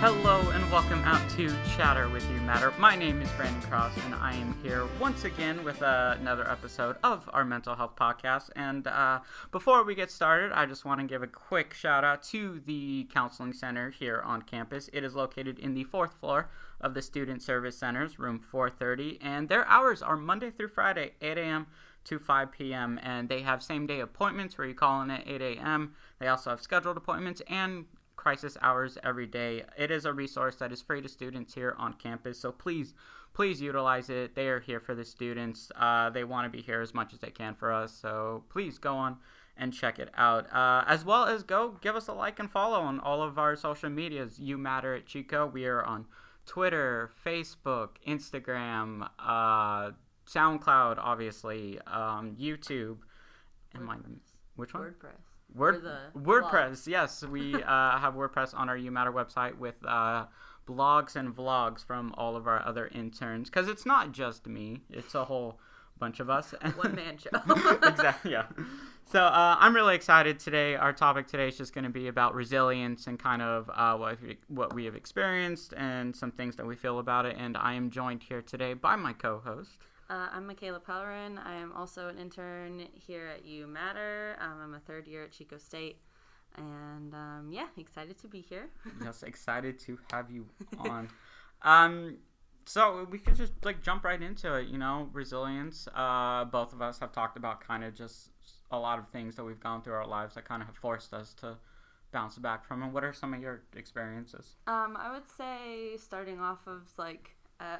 Hello and welcome out to Chatter with Umatter. My name is Brandon Cross and I am here once again with another episode of our mental health podcast. And before we get started, I just want to give a quick shout out to the counseling center here on campus. It is located in the 4th floor of the Student Service Centers, room 430, and their hours are Monday through Friday, 8 a.m. to 5 p.m. And they have same-day appointments where you call in at 8 a.m. They also have scheduled appointments and crisis hours every day. It is a resource that is free to students here on campus, so please utilize it. They are here for the students. They want to be here as much as they can for us, so please go on and check it out. As well as go give us a like and follow on all of our social medias. Umatter at Chico. We are on Twitter, Facebook, Instagram, SoundCloud, obviously, YouTube, and which one? WordPress, yes. We have WordPress on our Umatter website with blogs and vlogs from all of our other interns. Because it's not just me. It's a whole bunch of us. One-man show. Exactly, yeah. So I'm really excited today. Our topic today is just going to be about resilience and kind of what we have experienced and some things that we feel about it. And I am joined here today by my co-host. I'm Michala. I am also an intern here at Umatter. I'm a third year at Chico State. And excited to be here. Yes, excited to have you on. So we could just jump right into it, resilience. Both of us have talked about kind of just a lot of things that we've gone through our lives that kind of have forced us to bounce back from it. What are some of your experiences? I would say starting off of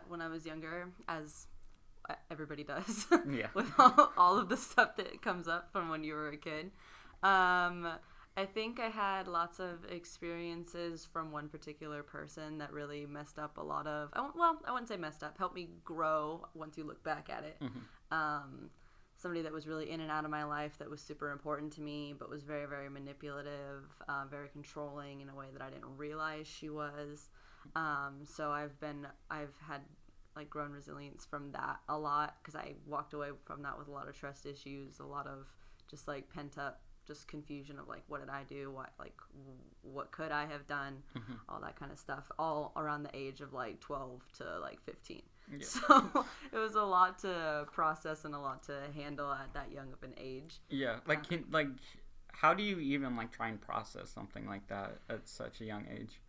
when I was younger, as everybody does, yeah. with all of the stuff that comes up from when you were a kid. I think I had lots of experiences from one particular person that really messed up a lot of, I wouldn't say messed up, helped me grow once you look back at it. Mm-hmm. Somebody that was really in and out of my life that was super important to me, but was very, very manipulative, very controlling in a way that I didn't realize she was. So I've had grown resilience from that a lot, because I walked away from that with a lot of trust issues, a lot of just pent up just confusion of what did I do, what could I have done, mm-hmm. all that kind of stuff, all around the age of 12 to 15. Yeah. So it was a lot to process and a lot to handle at that young of an age. Yeah, how do you even try and process something like that at such a young age?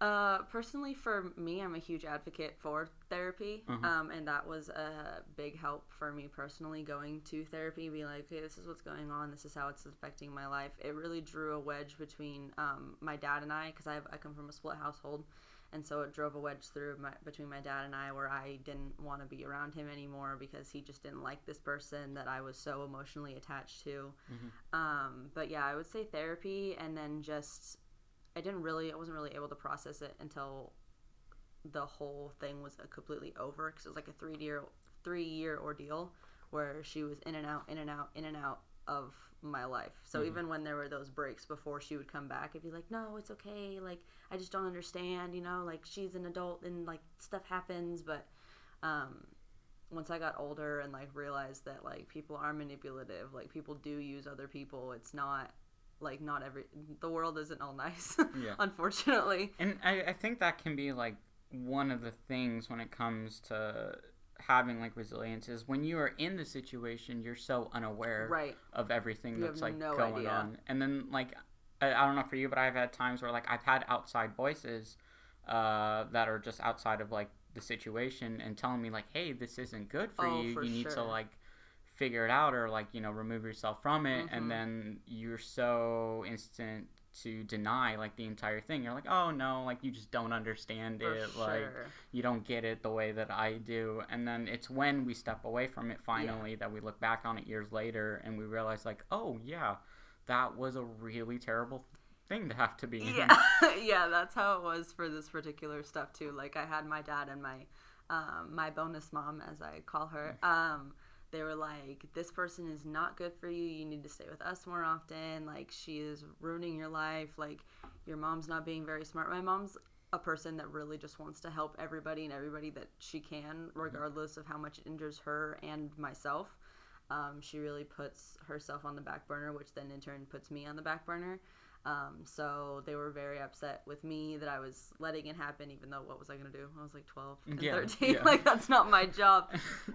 Personally, for me, I'm a huge advocate for therapy, mm-hmm. And that was a big help for me personally, going to therapy, being okay, this is what's going on, this is how it's affecting my life. It really drew a wedge between my dad and I, because I come from a split household. And so it drove a wedge between my dad and I, where I didn't want to be around him anymore because he just didn't like this person that I was so emotionally attached to. Mm-hmm. But yeah, I would say therapy, and then I wasn't really able to process it until the whole thing was completely over, because it was a 3-year ordeal where she was in and out of my life. So mm-hmm. even when there were those breaks before she would come back, I'd be no, it's okay, I just don't understand, she's an adult and stuff happens. But once I got older and realized that people are manipulative, people do use other people, it's not the world isn't all nice. Yeah. Unfortunately. And I think that can be one of the things when it comes to having resilience, is when you are in the situation, you're so unaware, right, of everything that's going on. And then I don't know for you, but I've had times where I've had outside voices that are just outside of the situation and telling me hey, this isn't good for you. You need to figure it out, or remove yourself from it. Mm-hmm. And then you're so instant to deny the entire thing. You're oh no, you just don't understand it. Sure. You don't get it the way that I do. And then it's when we step away from it finally, that we look back on it years later and we realize oh yeah, that was a really terrible thing to have to be in. Yeah. Yeah, that's how it was for this particular stuff too. I had my dad and my bonus mom, as I call her, they were this person is not good for you. You need to stay with us more often. She is ruining your life. Your mom's not being very smart. My mom's a person that really just wants to help everybody and everybody that she can, regardless of how much it injures her and myself. She really puts herself on the back burner, which then in turn puts me on the back burner. So they were very upset with me that I was letting it happen, even though what was I going to do? I was like 12 and 13. Yeah. Like, that's not my job.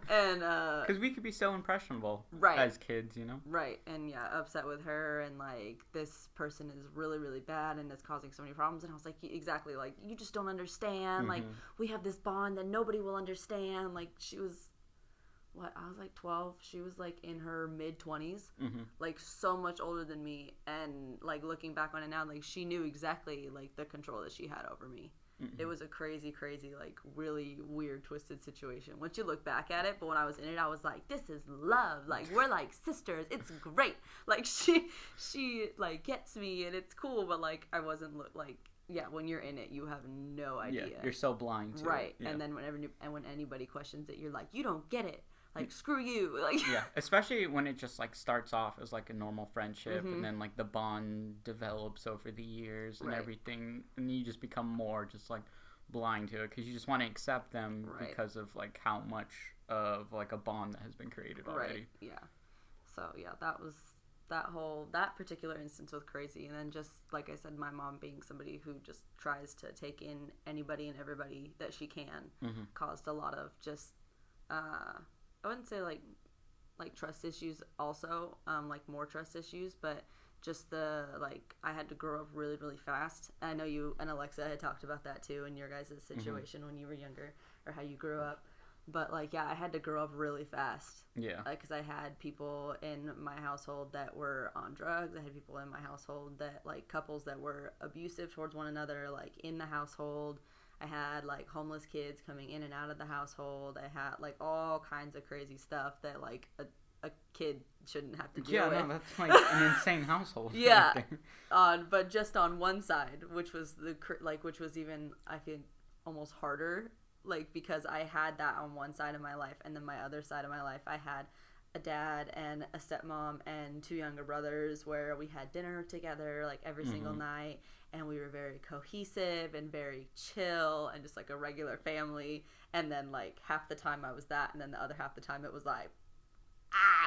And, because we could be so impressionable right. as kids, you know? Right. And yeah, upset with her, and like, this person is really, really bad and it's causing so many problems. And I was like, exactly, like, you just don't understand. Like, we have this bond that nobody will understand. Like, she was, I was like 12. She was like in her mid-20s, like so much older than me. And like, looking back on it now, like, she knew exactly like the control that she had over me. It was a crazy, like, really weird, twisted situation once you look back at it. But when I was in it, I was like, this is love. Like, we're like sisters. It's great. Like, she like gets me, and it's cool. But like, I wasn't like, yeah, when you're in it, you have no idea. Yeah, you're so blind to it. Right. Yeah. And then when anybody questions it, you're like, you don't get it. Like, screw you. Like, yeah, especially when it just like starts off as like a normal friendship, and then like the bond develops over the years and everything, and you just become more just like blind to it because you just want to accept them because of like how much of like a bond that has been created already. Right. Yeah. So yeah, that particular instance was crazy. And then, just like I said, my mom being somebody who just tries to take in anybody and everybody that she can caused a lot of just I wouldn't say like trust issues also, like more trust issues, but just I had to grow up really, really fast. I know you and Alexa had talked about that too in your guys' situation when you were younger, or how you grew up. But like, yeah, I had to grow up really fast. Yeah. Because I had people in my household that were on drugs. I had people in my household that, like, couples that were abusive towards one another, like, in the household. I had, like, homeless kids coming in and out of the household. I had, like, all kinds of crazy stuff that, like, a kid shouldn't have to deal with. Yeah, no, that's, like, an insane household. Yeah. But just on one side, which was even, I feel, almost harder, like, because I had that on one side of my life, and then my other side of my life, I had a dad and a stepmom and two younger brothers where we had dinner together, like, every single night, and we were very cohesive and very chill and just like a regular family. And then, like, half the time I was that, and then the other half the time it was like,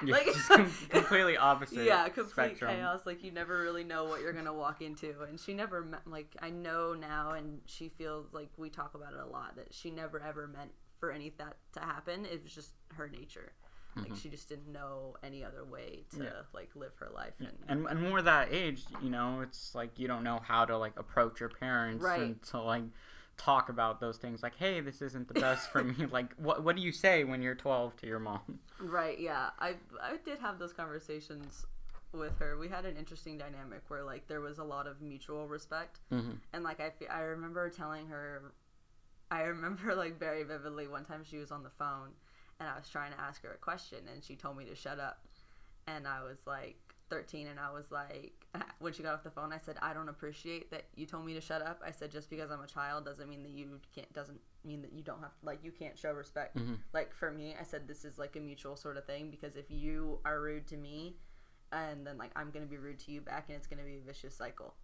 yeah, like, just completely opposite. Yeah, complete spectrum. Chaos. Like, you never really know what you're gonna walk into. And she never like, I know now, and she feels like we talk about it a lot, that she never ever meant for any of that to happen. It was just her nature. Like, she just didn't know any other way to like live her life. And more that age, you know, it's like you don't know how to like approach your parents and to like talk about those things, like, hey, this isn't the best for me. Like, what do you say when you're 12 to your mom? Right. Yeah, I did have those conversations with her. We had an interesting dynamic where, like, there was a lot of mutual respect, and like I remember telling her, I remember, like, very vividly, one time she was on the phone and I was trying to ask her a question, and she told me to shut up. And I was, like, 13, and I was, like, when she got off the phone, I said, I don't appreciate that you told me to shut up. I said, just because I'm a child doesn't mean that you don't have, like, you can't show respect. Like, for me, I said, this is, like, a mutual sort of thing, because if you are rude to me, and then, like, I'm going to be rude to you back, and it's going to be a vicious cycle.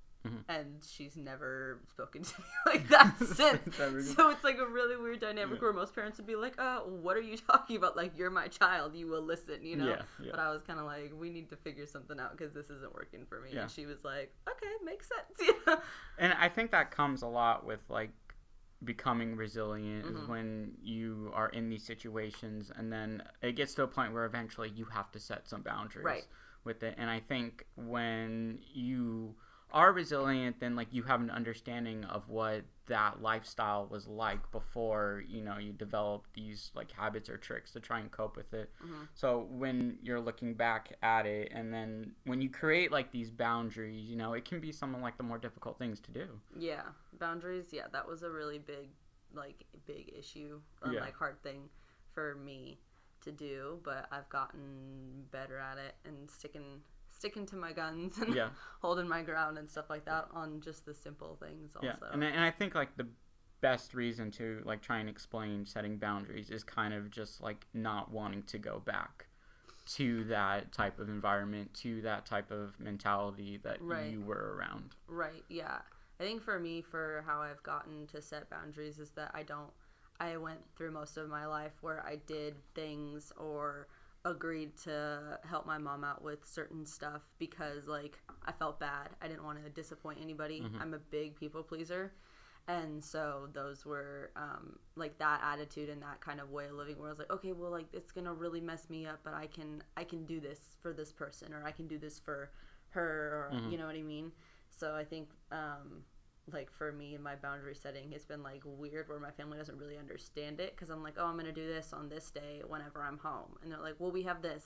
And she's never spoken to me like that since. So it's like a really weird dynamic where most parents would be like, what are you talking about? Like, you're my child, you will listen, you know? Yeah. But I was kind of like, we need to figure something out because this isn't working for me. And she was like, okay, makes sense. Yeah. And I think that comes a lot with, like, becoming resilient is when you are in these situations, and then it gets to a point where eventually you have to set some boundaries with it. And I think when you are resilient, then, like, you have an understanding of what that lifestyle was like before, you know, you develop these, like, habits or tricks to try and cope with it. So when you're looking back at it, and then when you create, like, these boundaries, you know, it can be some of, like, the more difficult things to do. Yeah, boundaries, that was a really big issue, like, hard thing for me to do, but I've gotten better at it and sticking to my guns and holding my ground and stuff like that on just the simple things also. Yeah, and I think, like, the best reason to, like, try and explain setting boundaries is kind of just, like, not wanting to go back to that type of environment, to that type of mentality that you were around. Right, yeah. I think for me, for how I've gotten to set boundaries is that I went through most of my life where I did things or agreed to help my mom out with certain stuff because, like, I felt bad. I didn't want to disappoint anybody. Mm-hmm. I'm a big people pleaser. And so those were, like, that attitude and that kind of way of living where I was like, okay, well, like, it's going to really mess me up, but I can do this for this person, or I can do this for her, or, you know what I mean? So I think, like, for me in my boundary setting, it's been, like, weird where my family doesn't really understand it because I'm like, oh, I'm going to do this on this day whenever I'm home. And they're like, well, we have this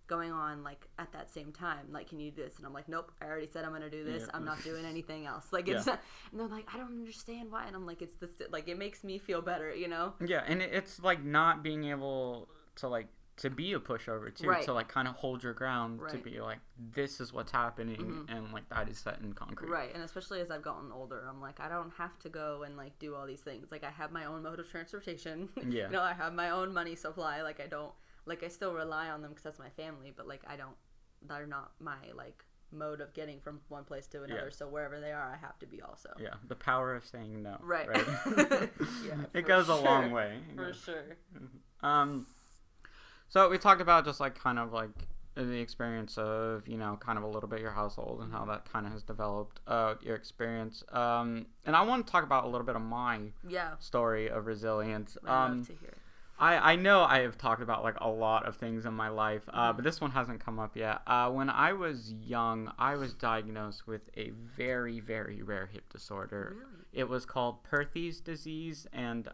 going on, like, at that same time. Like, can you do this? And I'm like, nope, I already said I'm going to do this. I'm not doing anything else. Like, it's not, and they're like, I don't understand why. And I'm like, it's this, like, it makes me feel better, you know? Yeah, and it's, like, not being able to, like, to be a pushover, too. Right. To, like, kind of hold your ground. Right. To be, like, this is what's happening, and, like, that is set in concrete. Right, and especially as I've gotten older, I'm like, I don't have to go and, like, do all these things. Like, I have my own mode of transportation. Yeah. You know, I have my own money supply. Like, I don't, like, I still rely on them because that's my family, but, like, they're not my, like, mode of getting from one place to another. So wherever they are, I have to be also. Yeah, the power of saying no. Right. Yeah, it goes a long way. For sure. So we talked about just, like, kind of, like, the experience of, you know, kind of a little bit your household and how that kind of has developed your experience. And I want to talk about a little bit of my story of resilience. I'd love to hear it. I know I have talked about, like, a lot of things in my life, but this one hasn't come up yet. When I was young, I was diagnosed with a very, very rare hip disorder. Really? It was called Perthes disease, and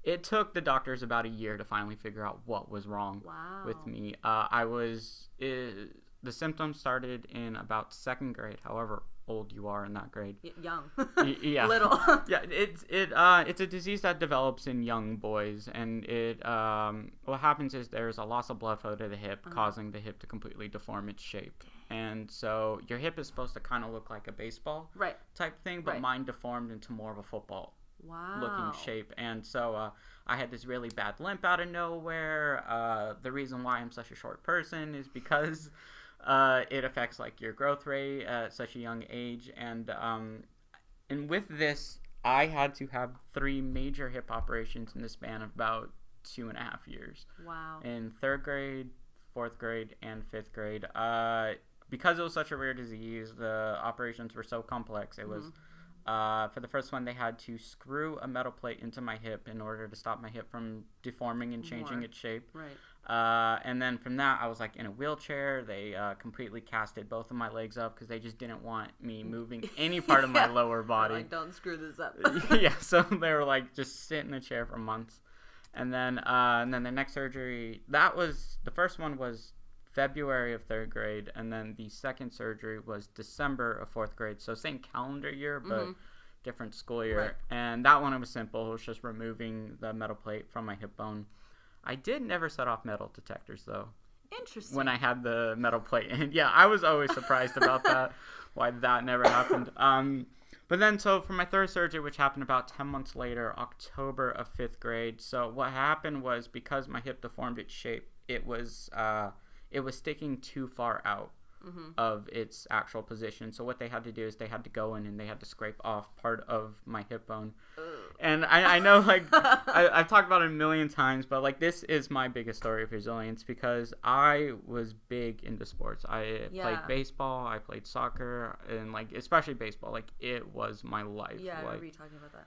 it took the doctors about a year to finally figure out what was wrong with me. The symptoms started in about second grade, however old you are in that grade. Young. Yeah. Little. Yeah, it's a disease that develops in young boys, and what happens is there's a loss of blood flow to the hip, causing the hip to completely deform its shape. And so your hip is supposed to kind of look like a baseball type thing, but mine deformed into more of a football looking shape. And so I had this really bad limp out of nowhere. The reason why I'm such a short person is because it affects, like, your growth rate at such a young age, and with this, I had to have 3 major hip operations in the span of about 2.5 years. Wow. In 3rd grade, 4th grade, and 5th grade. Because it was such a rare disease, the operations were so complex. It was for the first one, they had to screw a metal plate into my hip in order to stop my hip from deforming and changing its shape. Right. And then from that, I was, like, in a wheelchair. They completely casted both of my legs up because they just didn't want me moving any part of my lower body. Like, don't screw this up. Yeah, so they were like, just sit in the chair for months. And then the next surgery, the first one was February of 3rd grade, and then the second surgery was December of 4th grade. So same calendar year, but different school year. Right. And that one, it was simple. It was just removing the metal plate from my hip bone. I did never set off metal detectors, though. Interesting. When I had the metal plate. And yeah, I was always surprised about that, why that never happened. But then, so for my 3rd surgery, which happened about 10 months later, October of 5th grade. So what happened was, because my hip deformed its shape, it was sticking too far out of its actual position. So what they had to do is they had to go in and they had to scrape off part of my hip bone. And I know, like, I've talked about it a million times, but, like, this is my biggest story of resilience because I was big into sports. I played baseball, I played soccer, and, like, especially baseball. Like, it was my life. Yeah, I like, remember you talking about that.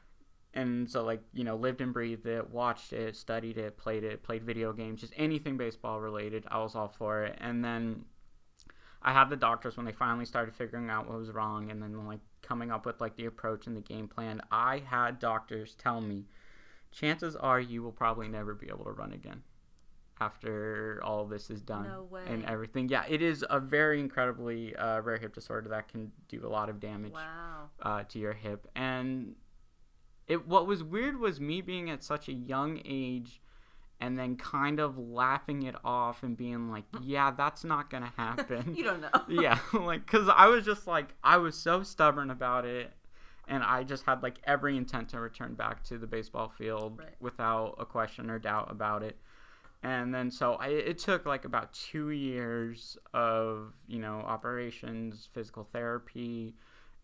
And so, like, you know, lived and breathed it, watched it, studied it, played video games, just anything baseball related. I was all for it. And then I had the doctors, when they finally started figuring out what was wrong and then, like, coming up with, like, the approach and the game plan, I had doctors tell me, chances are you will probably never be able to run again after all this is done. No way. And everything. Yeah, it is a very incredibly rare hip disorder that can do a lot of damage to your hip. And what was weird was me being at such a young age and then kind of laughing it off and being like, yeah, that's not going to happen. You don't know. Yeah, like, because I was just like, I was so stubborn about it, and I just had, like, every intent to return back to the baseball field without a question or doubt about it. And then so it took, like, about 2 years of, you know, operations, physical therapy,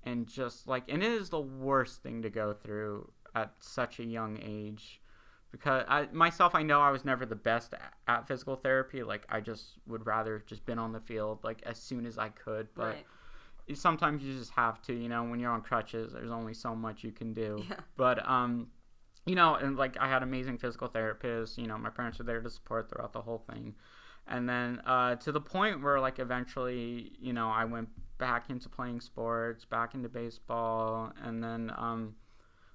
and just, like, and it is the worst thing to go through at such a young age. because I know I was never the best at physical therapy. Like, I just would rather just been on the field, like, as soon as I could. But sometimes you just have to, when you're on crutches, there's only so much you can do. Yeah. But, and, like, I had amazing physical therapists. My parents were there to support throughout the whole thing. And then to the point where, like, eventually, I went back into playing sports, back into baseball. And then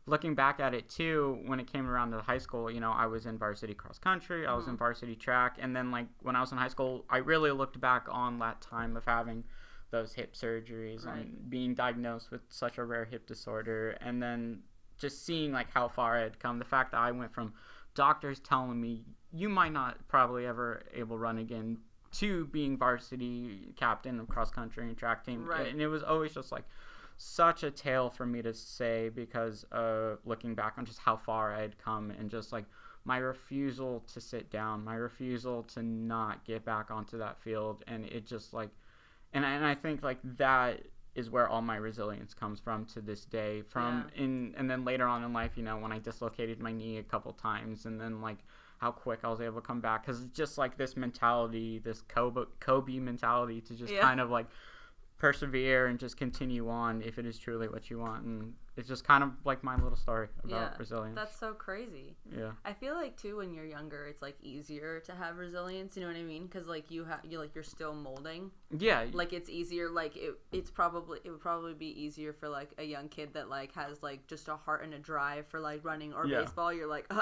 looking back at it, too, when it came around to high school, I was in varsity cross country. I was in varsity track. And then, like, when I was in high school, I really looked back on that time of having those hip surgeries and being diagnosed with such a rare hip disorder, and then just seeing, like, how far I had come. The fact that I went from doctors telling me you might not probably ever able to run again to being varsity captain of cross country and track team. And it was always just like such a tale for me to say, because looking back on just how far I had come, and just like my refusal to sit down, my refusal to not get back onto that field. And it just like, and I think like that is where all my resilience comes from to this day. And then later on in life, when I dislocated my knee a couple times, and then like how quick I was able to come back, because it's just like this mentality, this Kobe mentality, to just kind of like persevere and just continue on if it is truly what you want. And it's just kind of like my little story about resilience. That's so crazy. Yeah. I feel like too, when you're younger, it's like easier to have resilience. You know what I mean? Because like you're still molding. Yeah. Like it's easier. Like it would probably be easier for like a young kid that like has like just a heart and a drive for like running or baseball. You're like,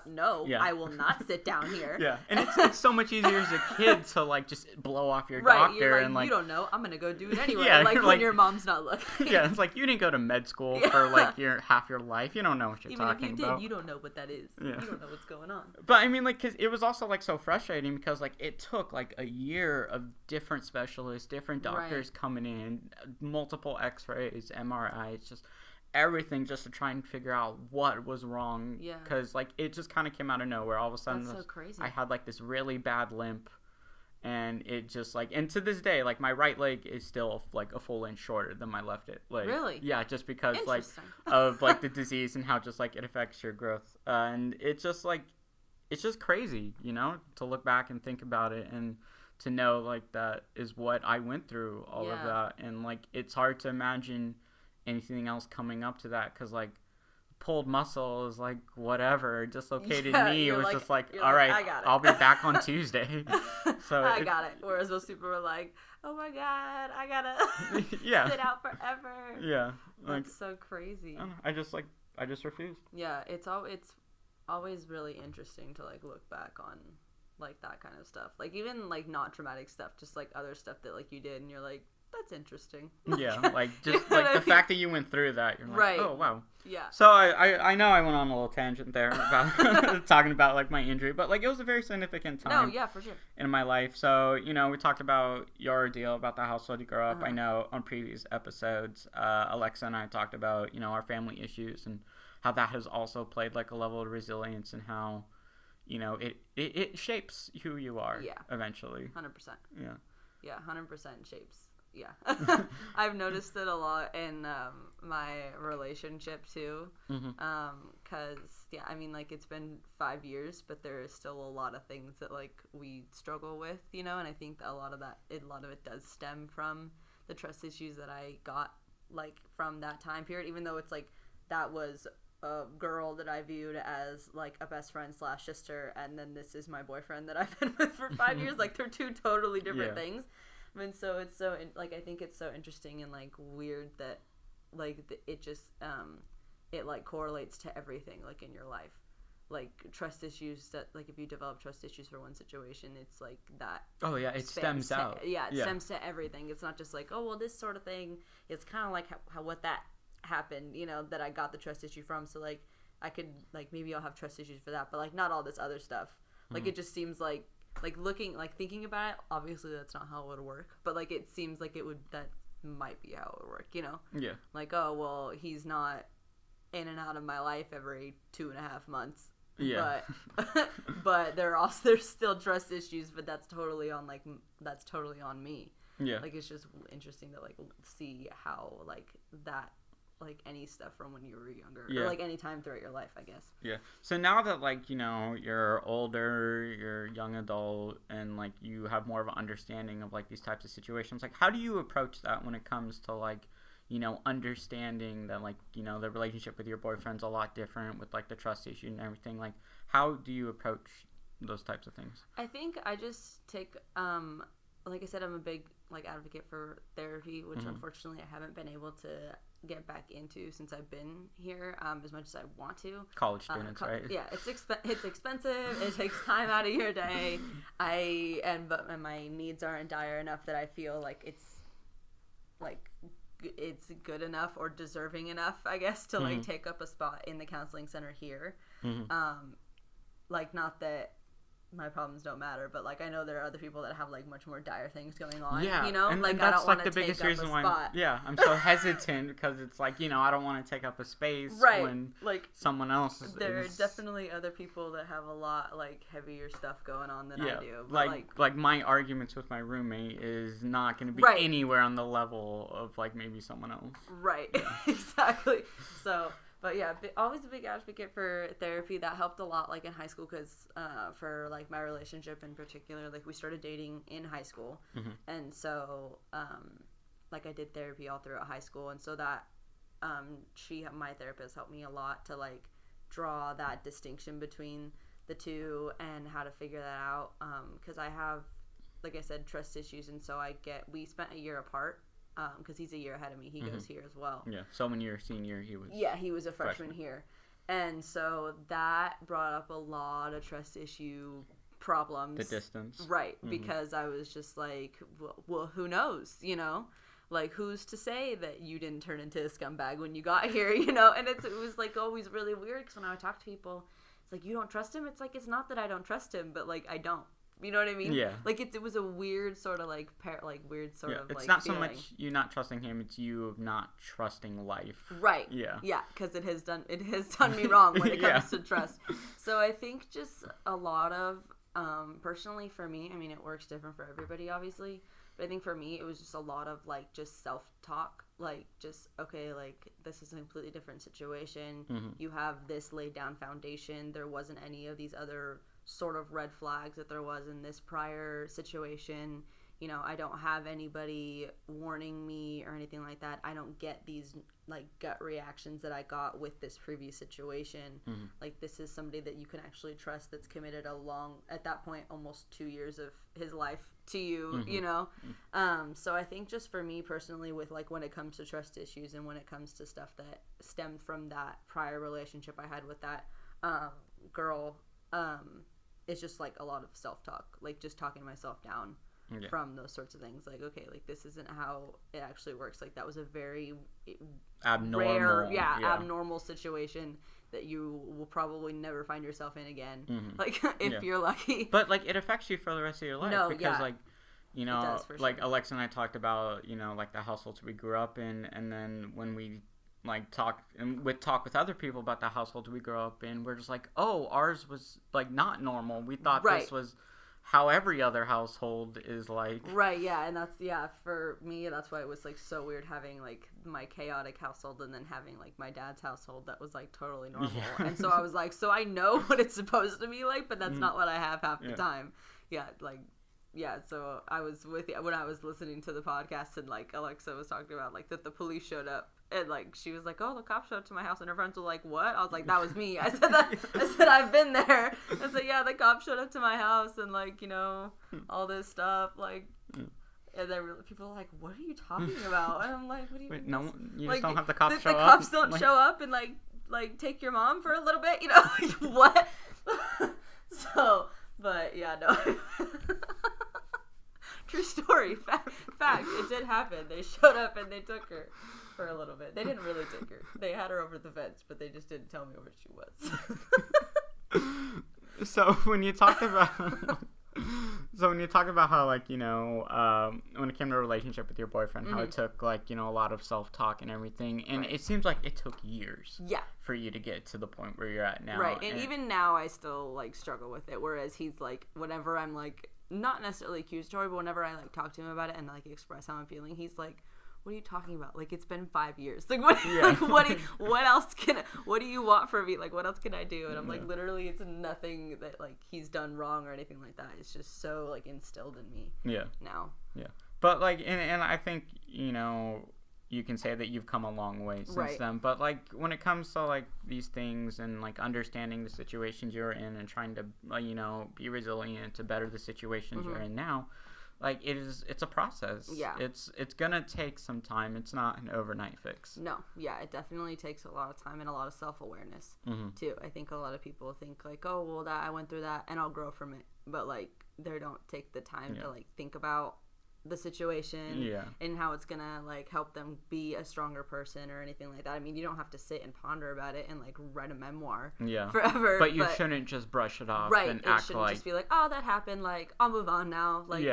no, I will not sit down here. Yeah. And it's so much easier as a kid to like just blow off your doctor. You're like, and like, you don't know, I'm gonna go do it anyway. Yeah, like when your mom's not looking. Yeah, it's like you didn't go to med school for like half your life. You don't know what you're talking about. Even if you did, you don't know what that is. Yeah. You don't know what's going on. But I mean, like, cause it was also like so frustrating, because like it took like a year of different specialists, different doctors coming in, multiple X-rays, MRIs, just everything, just to try and figure out what was wrong. Yeah. Because like it just kind of came out of nowhere. All of a sudden, that's so crazy. I had like this really bad limp. And it just like, and to this day, like my right leg is still like a full inch shorter than my left leg. Really? Yeah, just because like of like the disease and how just like it affects your growth. And it's just like, it's just crazy, to look back and think about it, and to know like that is what I went through, all of that. And like, it's hard to imagine anything else coming up to that, because like pulled muscle is like whatever, dislocated knee was like, just like, all right, I'll be back on Tuesday. So I got it. Whereas those people were like, oh my god, I gotta sit out forever. Yeah, like, that's so crazy. I just refused. Yeah, it's always really interesting to like look back on like that kind of stuff, like even like not traumatic stuff, just like other stuff that like you did and you're like, that's interesting. Yeah, like just like the fact that you went through that, you're like, oh wow. Yeah. So I know I went on a little tangent there about talking about like my injury, but like it was a very significant time. No, yeah, for sure. In my life. So, we talked about your ordeal, about the household you grew up. I know on previous episodes, Alexa and I talked about, our family issues, and how that has also played like a level of resilience, and how, it shapes who you are eventually. 100%. Yeah. Yeah, 100% shapes. Yeah. I've noticed it a lot in my relationship too. Because, I mean, like, it's been 5 years, but there is still a lot of things that, like, we struggle with, and I think that a lot of it does stem from the trust issues that I got, like, from that time period, even though it's, like, that was a girl that I viewed as, like, a best friend / sister, and then this is my boyfriend that I've been with for 5 years. Like, they're two totally different things. And so it's so, like, I think it's so interesting and, like, weird that, like, it just, it, like, correlates to everything, like, in your life. Like, trust issues that, like, if you develop trust issues for one situation, it's, like, that. Oh, yeah, it stems out. Stems to everything. It's not just, like, oh, well, this sort of thing. It's kind of like how what that happened, that I got the trust issue from. So, like, I could, like, maybe I'll have trust issues for that, but, like, not all this other stuff. Like, it just seems like thinking about it, obviously that's not how it would work, but like it seems like that might be how it would work, Yeah. Like, oh well, he's not in and out of my life every 2.5 months. Yeah. But there's still trust issues, but that's totally on me. Yeah. Like, it's just interesting to like see how like that like any stuff from when you were younger, Yeah. or like any time throughout your life, I guess. Yeah. So now that, like, you know, you're older, you're a young adult, and like you have more of an understanding of like these types of situations, like how do you approach that when it comes to like, you know, understanding that like, you know, the relationship with your boyfriend's a lot different with like the trust issue and everything? Like, how do you approach those types of things? I think I just take, like I said, I'm a big like advocate for therapy, which unfortunately I haven't been able to get back into since I've been here, as much as I want to. College students, right? Yeah, it's expensive. It takes time out of your day. But my needs aren't dire enough that I feel like it's good enough or deserving enough, I guess, to like take up a spot in the counseling center here. Like, not that my problems don't matter, but like I know there are other people that have like much more dire things going on. Yeah, you know, and, like and I that's don't like want the to take biggest up reason a why spot. I'm so hesitant, because it's like, you know, I don't want to take up a space when like someone else there are definitely other people that have a lot like heavier stuff going on than I do. But like my arguments with my roommate is not going to be anywhere on the level of like maybe someone else. Right. Yeah. Exactly. So. But yeah, always a big advocate for therapy. That helped a lot, like in high school, because for like my relationship in particular, like we started dating in high school, and so like I did therapy all throughout high school, and so that my therapist helped me a lot to like draw that distinction between the two and how to figure that out. Because I have, like I said, trust issues, and so we spent a year apart. Because he's a year ahead of me. He goes here as well. Yeah. So when you were a senior, he was... Yeah, he was a freshman here. And so that brought up a lot of trust issue problems. The distance. Right. Because I was just like, well, who knows, you know? Like, who's to say that you didn't turn into a scumbag when you got here, you know? And it was like always really weird, because when I would talk to people, it's like, you don't trust him? It's like, it's not that I don't trust him, but like, I don't. You know what I mean? Yeah. Like it was a weird sort of like weird sort of like. It's not feeling. so much you not trusting him; it's you not trusting life. Right. Yeah. Yeah, because it has done me wrong when it comes to trust. So I think just a lot of personally for me, I mean it works different for everybody obviously, but I think for me it was just a lot of like just self-talk, like just okay, like this is a completely different situation. You have this laid down foundation. There wasn't any of these other sort of red flags that there was in this prior situation. You know, I don't have anybody warning me or anything like that. I don't get these like gut reactions that I got with this previous situation. Like this is somebody that you can actually trust, that's committed at that point almost 2 years of his life to you, you know? So I think just for me personally, with like when it comes to trust issues and when it comes to stuff that stemmed from that prior relationship I had with that girl, it's just like a lot of self-talk, like just talking myself down from those sorts of things. Like, okay, like this isn't how it actually works. Like that was a very abnormal, abnormal situation that you will probably never find yourself in again. Like if you're lucky. But like it affects you for the rest of your life because like, you know, like sure. Alexa and I talked about, you know, like the households we grew up in, and then when we like talk with other people about the household we grew up in, we're just like, oh, ours was like not normal. We thought this was how every other household is like. Right, yeah, and that's for me that's why it was like so weird having like my chaotic household and then having like my dad's household that was when totally normal. And so I was like, so I know what it's supposed to be like, but that's not what I have half the time. So I was with you when I was listening to the podcast, and like Alexa was talking about like that the police showed up, and like she was like, oh, the cops showed up to my house, and her friends were like, what? I was like, that was me. I said I've been there. I said, yeah, the cops showed up to my house, and like, you know, all this stuff, like, and then people are like, what are you talking about? And I'm like, what do you mean? No, you just don't have the cops show up. The cops don't show up and like take your mom for a little bit, you know? Like, what? So, but yeah, no. True story. Fact. It did happen. They showed up and they took her for a little bit. They didn't really take her. They had her over the fence, but they just didn't tell me where she was. So when you talk about how, like, you know, when it came to a relationship with your boyfriend, how it took, like, you know, a lot of self-talk and everything, and it seems like it took years for you to get to the point where you're at now. Right, and even now I still, like, struggle with it, whereas he's, like, whenever I'm, like, not necessarily accusatory, but whenever I, like, talk to him about it and, like, express how I'm feeling, he's like, what are you talking about? Like, it's been 5 years. Like, what, Yeah. like, what do you want from me? Like, what else can I do? And I'm like, literally, it's nothing that, like, he's done wrong or anything like that. It's just so, like, instilled in me now. Yeah. But, like, and I think, you know, you can say that you've come a long way since then. But, like, when it comes to, like, these things and, like, understanding the situations you're in and trying to, you know, be resilient to better the situations you're in now, like, it's a process. Yeah. It's gonna take some time. It's not an overnight fix. No. Yeah, it definitely takes a lot of time and a lot of self-awareness, too. I think a lot of people think, like, oh, well, I went through that and I'll grow from it. But, like, they don't take the time to, like, think about the situation and how it's gonna, like, help them be a stronger person or anything like that. I mean, you don't have to sit and ponder about it and, like, write a memoir forever. But you shouldn't just brush it off and it act shouldn't like... just be like, oh, that happened, like, I'll move on now. Like,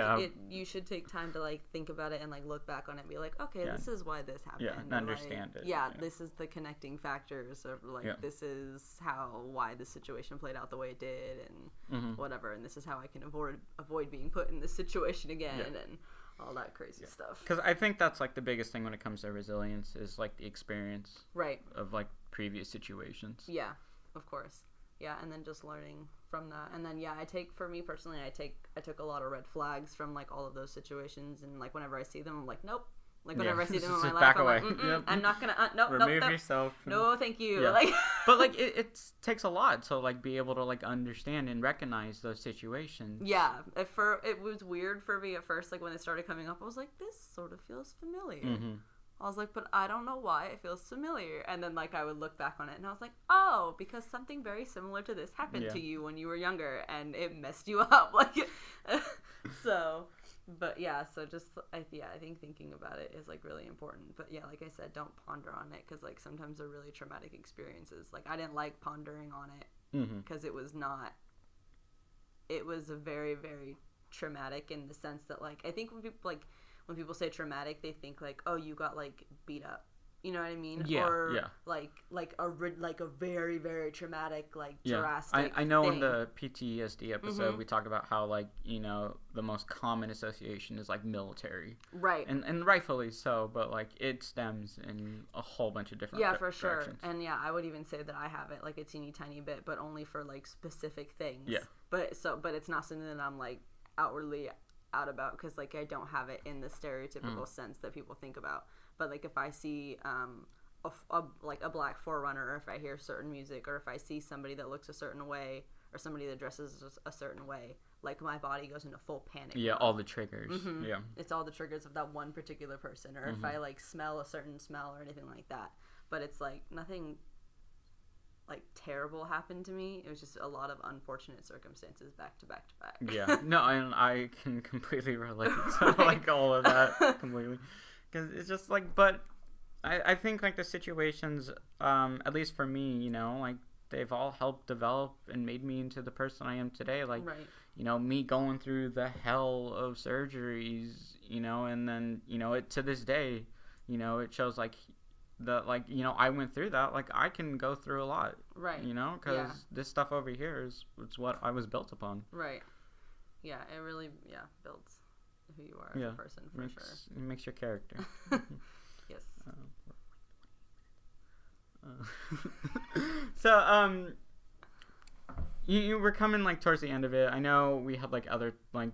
you should take time to, like, think about it and, like, look back on it and be like, okay, this is why this happened. Yeah, and understand it. Yeah, this is the connecting factors of, like, this is why the situation played out the way it did and whatever, and this is how I can avoid being put in this situation again and all that crazy stuff. Because I think that's, like, the biggest thing when it comes to resilience is, like, the experience of, like, previous situations. Yeah, of course. Yeah, and then just learning from that. And then, for me personally, I took a lot of red flags from, like, all of those situations, and, like, whenever I see them, I'm like, nope. Like, whenever I see them in my life, I'm like, I'm not gonna, remove yourself. No, thank you. Yeah. Like, but, like, it takes a lot to, like, be able to, like, understand and recognize those situations. Yeah, it was weird for me at first, like, when it started coming up, I was like, this sort of feels familiar. I was like, but I don't know why it feels familiar. And then, like, I would look back on it, and I was like, oh, because something very similar to this happened to you when you were younger, and it messed you up. Like, so... But so just I think thinking about it is, like, really important. But like I said, don't ponder on it, because, like, sometimes they're really traumatic experiences. Like, I didn't like pondering on it because it was a very, very traumatic in the sense that, like, I think when people say traumatic, they think, like, oh, you got, like, beat up. You know what I mean? Like a very, very traumatic, like, drastic I know thing. in the PTSD episode, we talk about how, like, you know, the most common association is, like, military. Right. And rightfully so, but, like, it stems in a whole bunch of different for directions. Sure. And, I would even say that I have it, like, a teeny tiny bit, but only for, like, specific things. Yeah. But it's not something that I'm, like, outwardly out about, because, like, I don't have it in the stereotypical sense that people think about. But, like, if I see a black forerunner, or if I hear certain music, or if I see somebody that looks a certain way, or somebody that dresses a certain way, like, my body goes into full panic. Yeah, all the triggers. Yeah. It's all the triggers of that one particular person, or if I, like, smell a certain smell or anything like that. But it's, like, nothing, like, terrible happened to me. It was just a lot of unfortunate circumstances back to back to back. Yeah. No, and I can completely relate to, like, all of that completely. Because it's just, like, but I think, like, the situations, at least for me, you know, like, they've all helped develop and made me into the person I am today. Like, you know, me going through the hell of surgeries, you know, and then, you know, to this day, you know, it shows, like, like, you know, I went through that. Like, I can go through a lot. Right. You know, because this stuff over here it's what I was built upon. Right. Yeah, it really, builds who you are as a person, for sure. It makes your character. Yes. So, you were coming, like, towards the end of it. I know we had, like, other, like,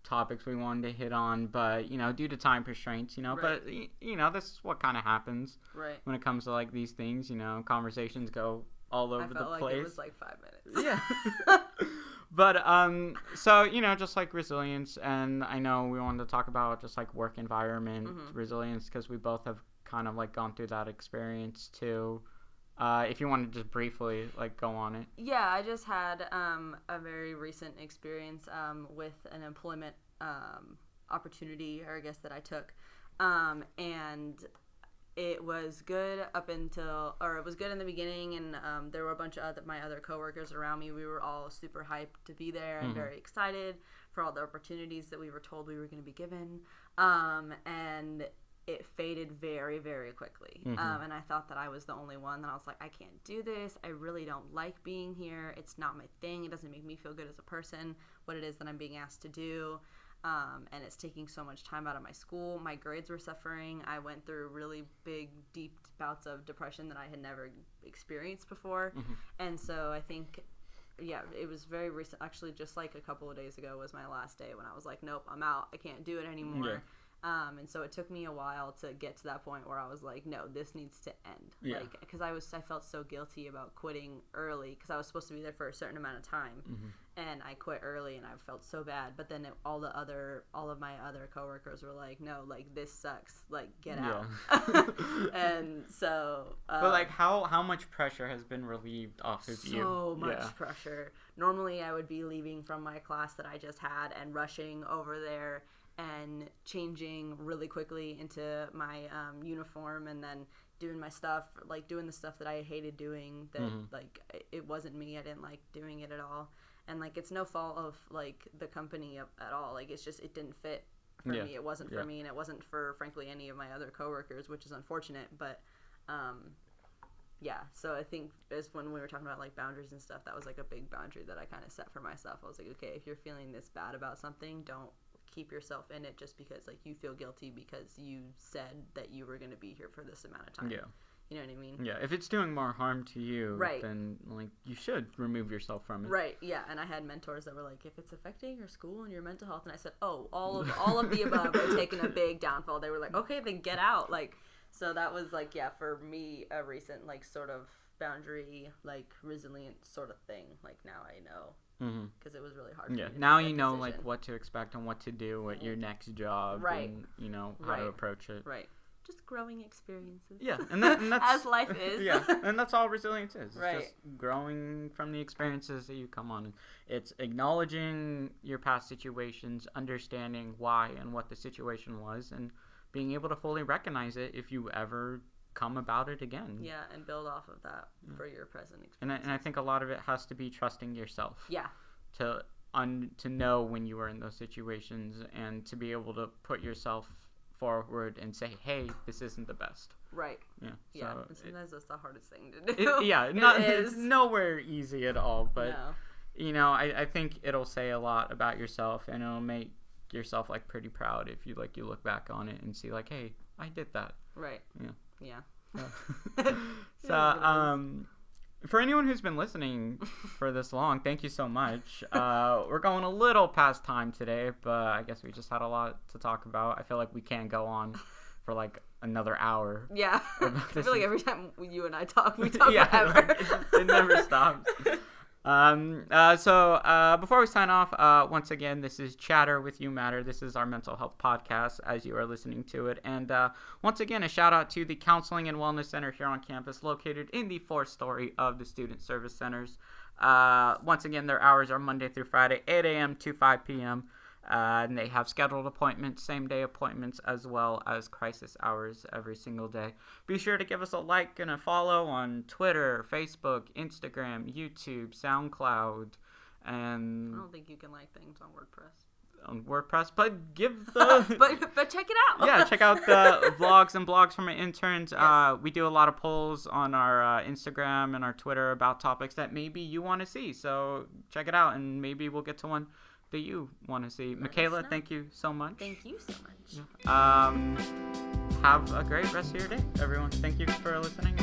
topics we wanted to hit on, but, you know, due to time constraints, you know, but, you know, this is what kind of happens when it comes to, like, these things, you know, conversations go all over the place. I felt like it was, like, 5 minutes. Yeah. But, so, you know, just, like, resilience, and I know we wanted to talk about just, like, work environment resilience, because we both have kind of, like, gone through that experience, too. If you want to just briefly, like, go on it. Yeah, I just had a very recent experience with an employment opportunity, or I guess that I took, and it was good it was good in the beginning, and there were a bunch of my other coworkers around me. We were all super hyped to be there and very excited for all the opportunities that we were told we were going to be given, and it faded very, very quickly. And I thought that I was the only one. And I was like, I can't do this. I really don't like being here. It's not my thing. It doesn't make me feel good as a person, what it is that I'm being asked to do. and it's taking so much time out of my school. My grades were suffering. I went through really big, deep bouts of depression that I had never experienced before. And so I think, yeah, it was very recent. Actually, just like a couple of days ago was my last day when I was like, nope, I'm out. I can't do it anymore. Yeah. And so it took me a while to get to that point where I was like, no, this needs to end. Yeah. Like, because I felt so guilty about quitting early because I was supposed to be there for a certain amount of time, and I quit early, and I felt so bad. But then all of my other coworkers were like, no, like, this sucks, like, get out. And so, but like, how much pressure has been relieved off of you? So much pressure. Normally, I would be leaving from my class that I just had and rushing over there and changing really quickly into my uniform, and then doing my stuff, like doing the stuff that I hated doing, that like it wasn't me. I didn't like doing it at all, and like it's no fault of like the company at all. Like it's just it didn't fit for me. It wasn't for me, and it wasn't for frankly any of my other coworkers, which is unfortunate. But so I think as when we were talking about like boundaries and stuff, that was like a big boundary that I kind of set for myself. I was like, okay, if you're feeling this bad about something, don't keep yourself in it just because like you feel guilty because you said that you were going to be here for this amount of time. You know what I mean? Yeah, if it's doing more harm to you, right, then like you should remove yourself from it. Right. Yeah, and I had mentors that were like, if it's affecting your school and your mental health, and I said, oh, all of the above are taking a big downfall. They were like, okay, then get out. Like, so that was like, yeah, for me a recent like sort of boundary, like resilient sort of thing. Like now I know. Because it was really hard for me to now make you that know decision. Like what to expect and what to do at your next job, right, and you know how to approach it. Right, just growing experiences. Yeah, and that's as life is. Yeah, and that's all resilience is. It's right, just growing from the experiences that you come on. It's acknowledging your past situations, understanding why and what the situation was, and being able to fully recognize it if you ever come about it again. Yeah, and build off of that for your present experience. And I think a lot of it has to be trusting yourself. Yeah. To know when you are in those situations, and to be able to put yourself forward and say, hey, this isn't the best. Right. Yeah. Yeah. So and sometimes that's the hardest thing to do. It's nowhere easy at all, but you know, I think it'll say a lot about yourself, and it'll make yourself like pretty proud if you like you look back on it and see like, hey, I did that. Right. Yeah. So for anyone who's been listening for this long, thank you so much. We're going a little past time today, but I guess we just had a lot to talk about. I feel like we can't go on for like another hour. Yeah. I feel like every time you and I talk, we talk forever. It never stops. So before we sign off, once again, this is Chatter with Umatter. This is our mental health podcast as you are listening to it. And once again, a shout out to the Counseling and Wellness Center here on campus, located in the 4th story of the Student Service Centers. Once again, their hours are Monday through Friday, 8 a.m. to 5 p.m. And they have scheduled appointments, same-day appointments, as well as crisis hours every single day. Be sure to give us a like and a follow on Twitter, Facebook, Instagram, YouTube, SoundCloud, and... I don't think you can like things on WordPress. But give the... but check it out. Yeah, check out the vlogs and blogs from our interns. Yes. We do a lot of polls on our Instagram and our Twitter about topics that maybe you want to see. So check it out, and maybe we'll get to one that you want to see. Michala, thank you so much. Thank you so much. Have a great rest of your day, everyone. Thank you for listening.